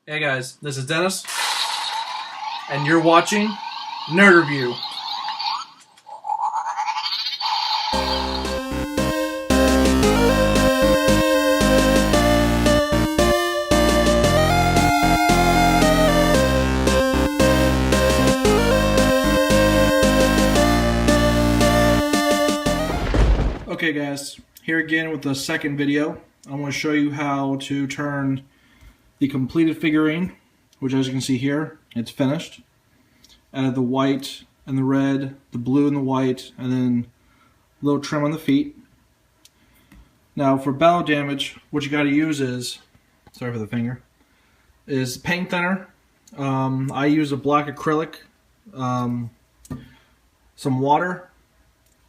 Hey guys, this is Dennis, and you're watching Nerd Review. Okay guys, here again with the second video. I want to show you how to turn the completed figurine, which as you can see here, it's finished. Added the white and the red, the blue and the white, and then a little trim on the feet. Now for battle damage, what you got to use is, sorry for the finger, is paint thinner. I use a black acrylic, some water,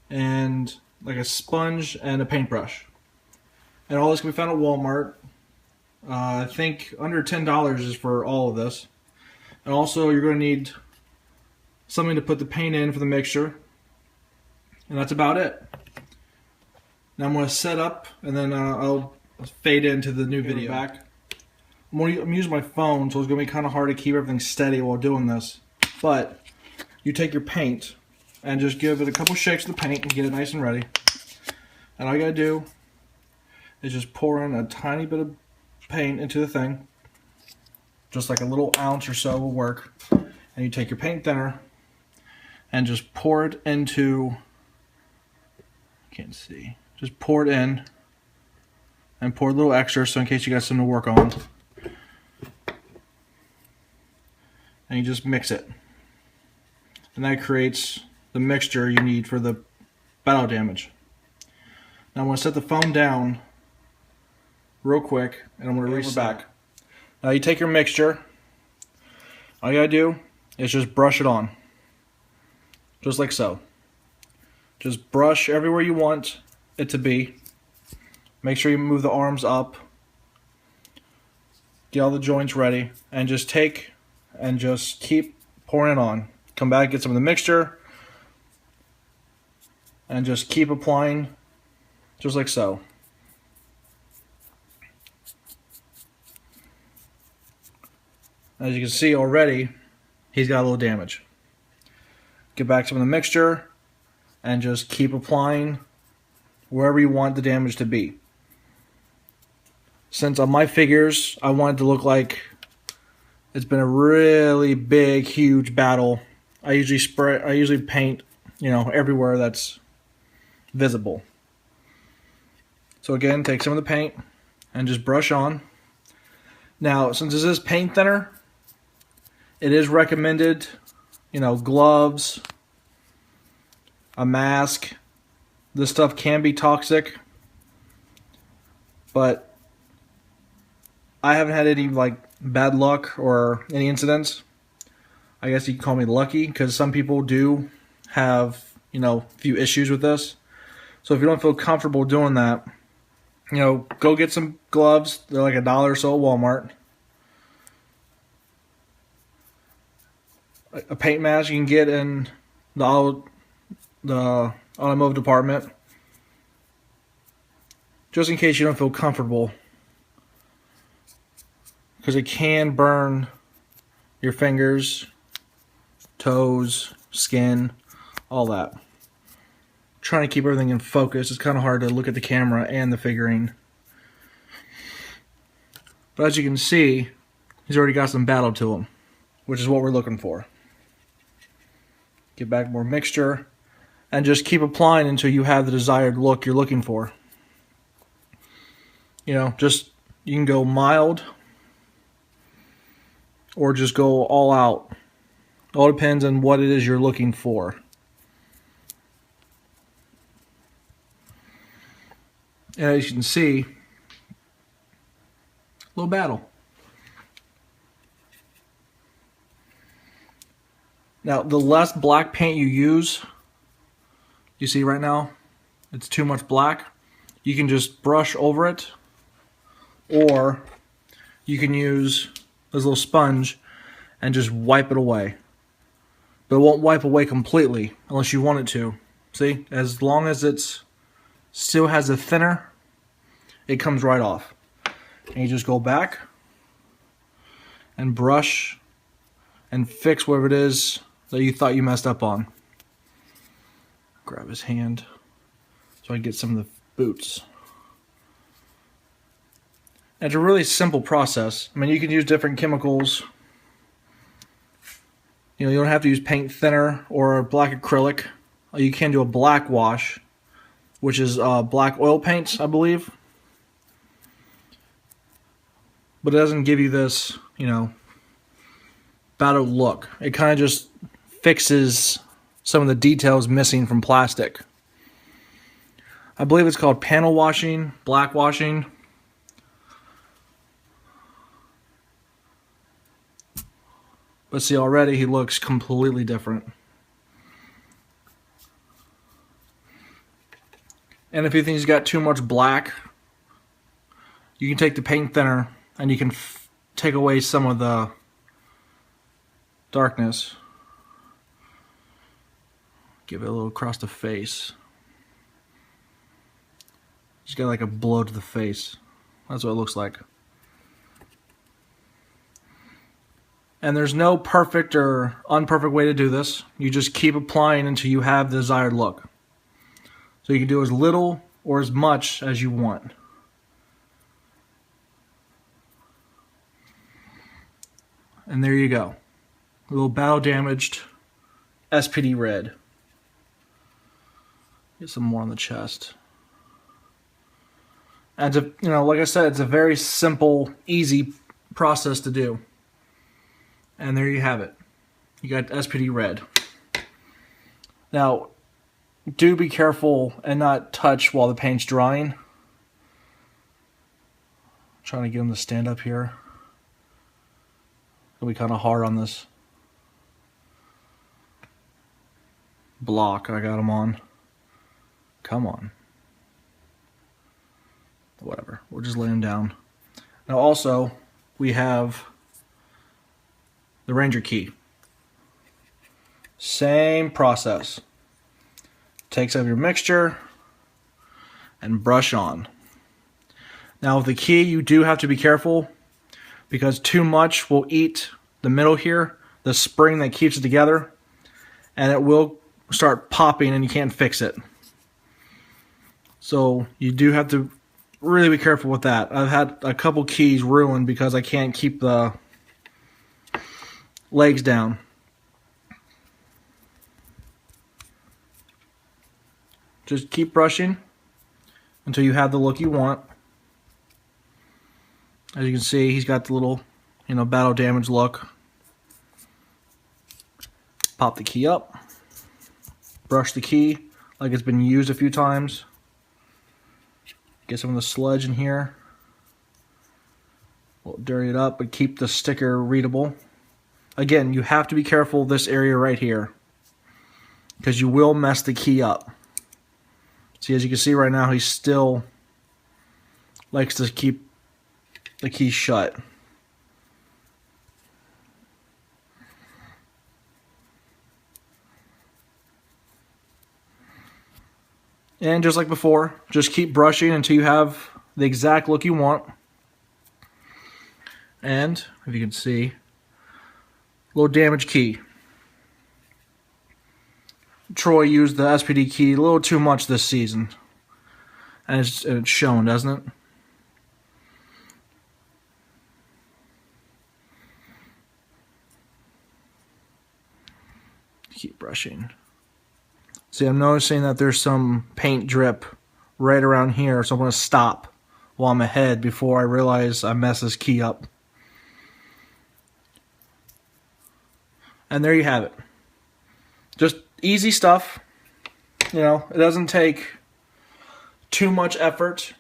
and like a sponge and a paintbrush. And all this can be found at Walmart. I think under $10 is for all of this. And also you're going to need something to put the paint in for the mixture. And that's about it. Now I'm going to set up and then I'll fade into the new video back. I'm using my phone, so it's going to be kind of hard to keep everything steady while doing this. But you take your paint and just give it a couple shakes of the paint and get it nice and ready. And all you gotta do is just pour in a tiny bit of paint into the thing. Just like a little ounce or so will work. And you take your paint thinner and just pour it into, can't see, just pour it in and pour a little extra so in case you got something to work on. And you just mix it. And that creates the mixture you need for the battle damage. Now I'm going to set the phone down real quick and I'm going to reset back. Now you take your mixture, all you got to do is just brush it on. Just like so. Just brush everywhere you want it to be. Make sure you move the arms up. Get all the joints ready and just take and just keep pouring it on. Come back, get some of the mixture, and just keep applying, just like so. As you can see already, he's got a little damage. Get back some of the mixture, and just keep applying wherever you want the damage to be. Since on my figures, I want it to look like it's been a really big, huge battle. I usually paint, everywhere that's visible. So again, take some of the paint and just brush on. Now, since this is paint thinner, it is recommended, gloves, a mask. This stuff can be toxic, but I haven't had any bad luck or any incidents. I guess you can call me lucky because some people do have, a few issues with this. So if you don't feel comfortable doing that, go get some gloves. They're like $1 or so at Walmart. A paint mask you can get in the automotive department. Just in case you don't feel comfortable. Because it can burn your fingers, toes, skin, all that. Trying to keep everything in focus. It's kind of hard to look at the camera and the figurine. But as you can see, he's already got some battle to him, which is what we're looking for. Get back more mixture and just keep applying until you have the desired look you're looking for. You can go mild or just go all out. All depends on what it is you're looking for. And as you can see, a little battle. Now, the less black paint you use, you see right now, it's too much black. You can just brush over it, or you can use this little sponge and just wipe it away. But it won't wipe away completely unless you want it to. See, as long as it's still has a thinner, it comes right off. And you just go back and brush and fix whatever it is that you thought you messed up on. Grab his hand so I can get some of the boots. And it's a really simple process. I mean, you can use different chemicals. You know, you don't have to use paint thinner or a black acrylic. You can do a black wash, which is black oil paints, I believe. But it doesn't give you this, you know, battered look. It kind of just fixes some of the details missing from plastic. I believe it's called panel washing, black washing. But see, already he looks completely different. And if you think he's got too much black, you can take the paint thinner and you can take away some of the darkness. Give it a little across the face. Just got like a blow to the face. That's what it looks like. And there's no perfect or unperfect way to do this. You just keep applying until you have the desired look. So you can do as little or as much as you want. And there you go. A little battle damaged S.P.D red. Get some more on the chest. And to, you know, like I said, it's a very simple, easy process to do. And there you have it. You got S.P.D red. Now, do be careful and not touch while the paint's drying. I'm trying to get him to stand up here. It'll be kind of hard on this block I got him on. Come on. Whatever. We'll just lay him down. Now also, we have the Ranger key. Same process. Take some of your mixture and brush on. Now with the key, you do have to be careful because too much will eat the middle here, the spring that keeps it together, and it will start popping and you can't fix it. So you do have to really be careful with that. I've had a couple keys ruined because I can't keep the legs down. Just keep brushing until you have the look you want. As you can see, he's got the little, you know, battle damage look. Pop the key up. Brush the key like it's been used a few times. Get some of the sludge in here. We'll dirty it up, but keep the sticker readable. Again, you have to be careful this area right here because you will mess the key up. See, as you can see right now, he still likes to keep the key shut. And just like before, just keep brushing until you have the exact look you want. And, if you can see, little damaged key. Troy used the S.P.D key a little too much this season. And it's shown, doesn't it? Keep brushing. See, I'm noticing that there's some paint drip right around here, so I'm going to stop while I'm ahead before I realize I messed this key up. And there you have it. Just easy stuff. You know, it doesn't take too much effort.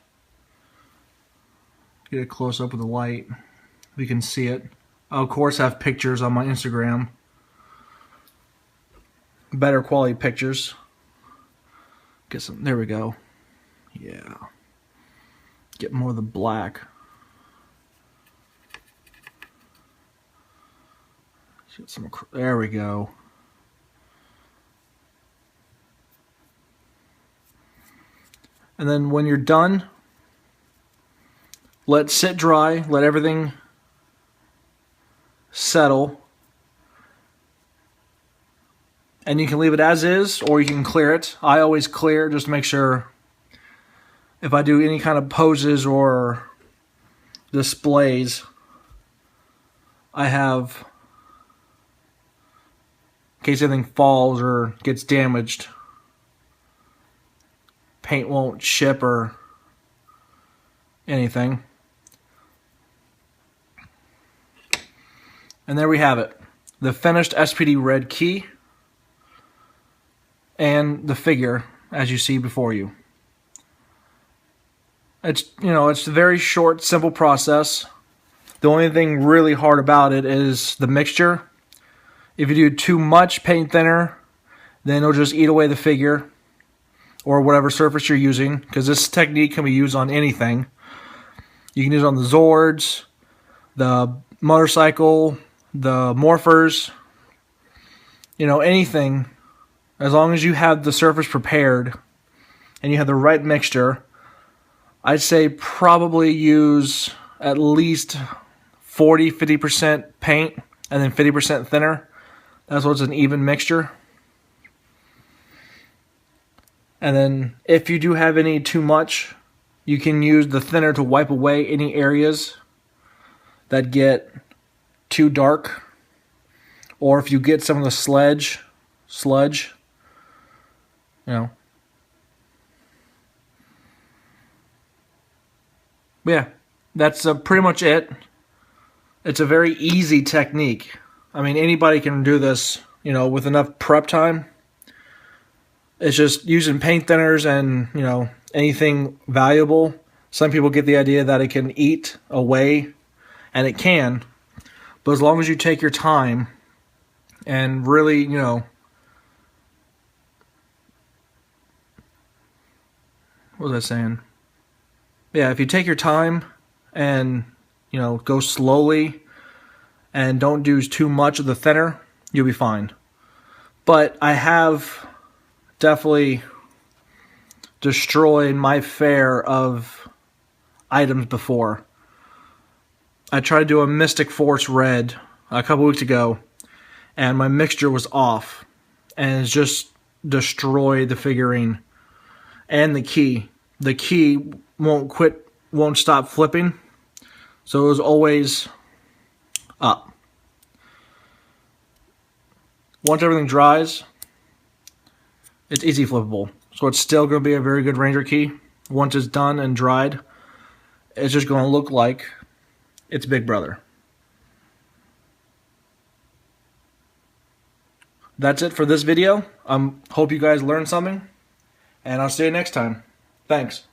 Get a close up with the light. We can see it. I'll of course have pictures on my Instagram. Better quality pictures. Get some, there we go. Yeah. Get more of the black. Get some, there we go. And then when you're done, let it sit dry, let everything settle. And you can leave it as is, or you can clear it. I always clear just to make sure if I do any kind of poses or displays, I have, in case anything falls or gets damaged, paint won't chip or anything. And there we have it. The finished S.P.D red key and the figure as you see before you. It's a very short, simple process. The only thing really hard about it is the mixture. If you do too much paint thinner, then it'll just eat away the figure or whatever surface you're using, because this technique can be used on anything. You can use it on the Zords, the motorcycle, the morphers, anything. As long as you have the surface prepared and you have the right mixture, I'd say probably use at least 40-50% paint and then 50% thinner. That's what's an even mixture. And then if you do have any too much, you can use the thinner to wipe away any areas that get too dark. Or if you get some of the sludge, yeah, that's pretty much it. It's a very easy technique. I mean, anybody can do this, with enough prep time. It's just using paint thinners and, anything valuable. Some people get the idea that it can eat away, and it can. But as long as you take your time and really, what was I saying? Yeah, if you take your time and, go slowly and don't do too much of the thinner, you'll be fine. But I have definitely destroyed my fare of items before. I tried to do a Mystic Force red a couple weeks ago, and my mixture was off, and it's just destroyed the figurine and the key. The key won't stop flipping, so it was always up. Once everything dries, it's easy flippable. So it's still going to be a very good Ranger key. Once it's done and dried, it's just going to look like its big brother. That's it for this video. Hope you guys learned something, and I'll see you next time. Thanks.